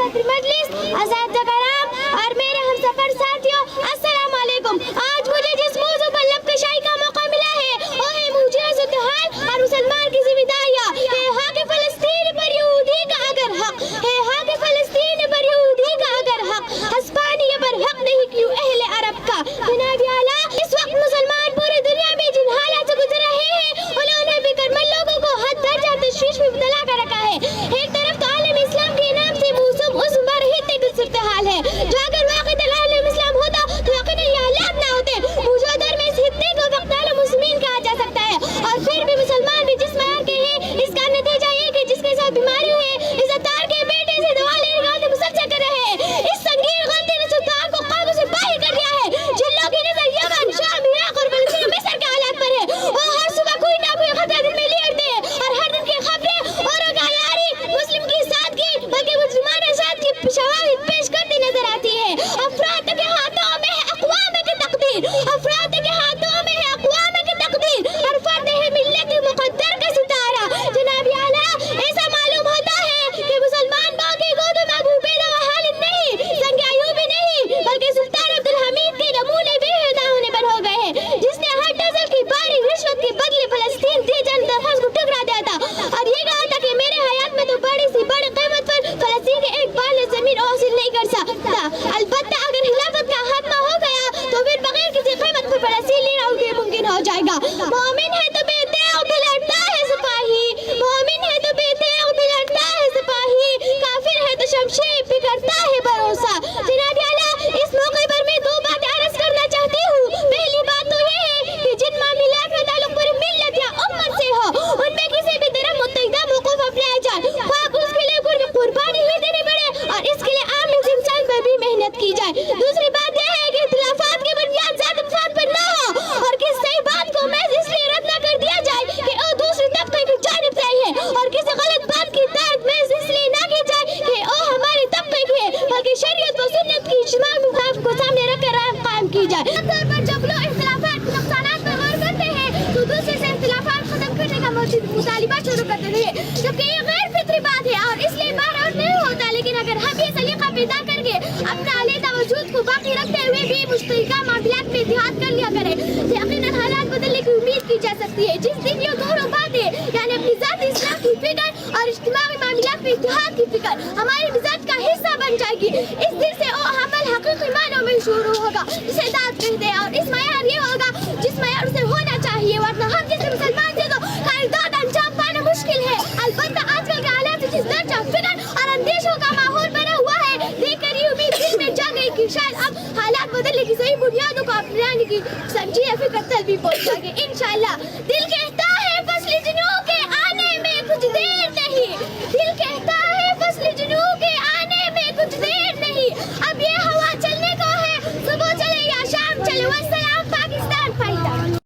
مجلس، اساتذہ کرام اور میرے ہم سفر ساتھیوں، السلام علیکم۔ آج مجھے جس موضوع پر لب کشائی کا موقع ملا ہے وہ ہے موجودہ صورتحال اور مسلمان کی ذمہ داریاں۔ ہے حق فلسطین پر یہودی کا اگر حق، ہے حق فلسطین پر یہودی کا اگر حق، ہسپانیہ پر حق نہیں کیوں اہل عرب کا۔ جناب اعلیٰ، اس وقت مسلمان پوری دنیا میں جن حالات سے گزر رہے ہیں انہوں نے فکر مند لوگوں کو حد درجہ تشویش میں مبتلا کر رکھا ہے۔ ایک طرف تو عالم اسلام کے نام سے موسوم اس مرحلے کا صورتحال ہے جو اگر واقعی عالم اسلام ہوتا تو یقیناً یہ حالات نہ ہوتے۔ موجودہ دور میں اس خطے کو وقت المسلمین کہا جا سکتا ہے، اور پھر بھی مسلمان بھی جس معیار کے ہیں اس کا نتیجہ یہ کہ جس کے ساتھ بیماری ہوئی ہے اس اتار کے بیٹے سے دعا لینے کا غلطی مسلسل کر رہے ہیں۔ اس سنگین غلطی نے صورتحال کو قابو سے باہر کر دیا ہے۔ جن لوگوں کی نظر یمن، شام، عراق اور فلسطین و مصر کے حالات پر ہے وہ ہر صبح کوئی نہ کوئی خطرہ دل میں لیے اٹھتے ہیں، اور ہر دن کی خبریں اور عیاری مسلم کی سادگی بلکہ مسلمان ساتھ کی شواہد پیش کرتی نظر آتی ہے۔ افراد کے ہاتھوں میں ہے اقوام کی تقدیر، افراد کے ہاتھوں میں ہے اقوام کی تقدیر، ہر فرد ہے ملت مقدر کا ستارہ۔ جناب اعلیٰ، ایسا معلوم ہوتا ہے کہ مسلمان باقی گود محبوب خالد نہیں، سنگ ایوبی نہیں، بلکہ سلطان عبدالحمید کے نمونے بھی پیدا ہونے پر ہو گئے ہیں، جس نے ہر ڈزل کی باری رشوت کے بدلے فلسطین دی جان درخواست کو ٹھکرا دیا تھا اور یہ کہا تھا کہ میرے حیات میں تو بڑی سی بڑی قیمت پر فلسطین کے ایک بال زمین حاصل نہیں کر سکتا۔ البتہ اگر خلافت کا خاتمہ ہو گیا تو پھر بغیر کسی قیمت پر فلسطین لینا ممکن ہو جائے گا۔ مومن ہے تو بے تیغ بھی لڑتا ہے سپاہی، مومن ہے تو بے تیغ بھی لڑتا ہے سپاہی، کافر ہے تو شمشیر پہ کرتا ہے بھروسہ۔ جناب اعلیٰ، اس موقع پر میں دو باتیں عرض کرنا چاہتی ہوں۔ پہلی بات تو یہ ہے کہ جن معاملات میں تعلق پوری ملت یا امت سے ہو ان میں کسی بھی طرح متحدہ موقف اپنایا جائے، خواہ اس کے لیے کوئی قربانی ہی دینی پڑے اور اس کے لیے عام انسان پر بھی محنت کی جائے۔ دوسری بات یہ ہے کہ اختلافات کی بنیاد ذات مفاد پر نہ ہو اور کسی صحیح بات کو محض اس لیے رد نہ کر دیا جائے کہ وہ دوسری طبقے کی جانب سے ہے، اور کسی غلط بات کی تعریف محض اس لیے نہ کی جائے کہ وہ ہمارے طبقے کی ہے، بلکہ شریعت و سنت کی اجماع مخالف کو سامنے رکھ کر رائے قائم کی جائے۔ عام طور پر جب لوگ اختلافات کے نقصانات پر غور کرتے ہیں تو دوسرے سے اختلافات ختم کرنے کا مطالبہ شروع کرتے ہیں، جبکہ یہ غیر فطری بات ہے اور اس لیے باہر آؤٹ نہیں ہوتا۔ لیکن اگر ہم یہ سلیقہ پیدا کر کے اپنا علیحدہ وجود کو باقی رکھتے ہوئے بھی مشترکہ معاملات میں اتحاد کر لیا کریں تو یقیناً حالات بدلنے کی امید کی جا سکتی ہے۔ جس دن یہ دونوں باتیں یعنی اپنی ذاتی اصلاح کی فکر اور اجتماعی معاملات میں اتحاد کی فکر ہماری مزاج کا حصہ بن جائے گی، اس دن سے وہ عمل حقیقی معنوں میں شروع ہوگا جسے داد کہتے ہیں، اور اس معیار یہ ہوگا جس معیار سے ہونا چاہیے، ورنہ ہم جیسے مسلمان سے تو قرارداد انجام پانا مشکل ہے۔ البتہ آج کل کے حالات سے جس درجہ فکر اور اندیشوں کا ماحول بنا ہوا ہے دیکھ کر یہ امید دل میں جا گئی کہ شاید اب حالات بدلنے کی صحیح بنیادوں کو اپنانے کی سمجھی فکر تل بھی پہنچ جائے گی انشاءاللہ۔ دل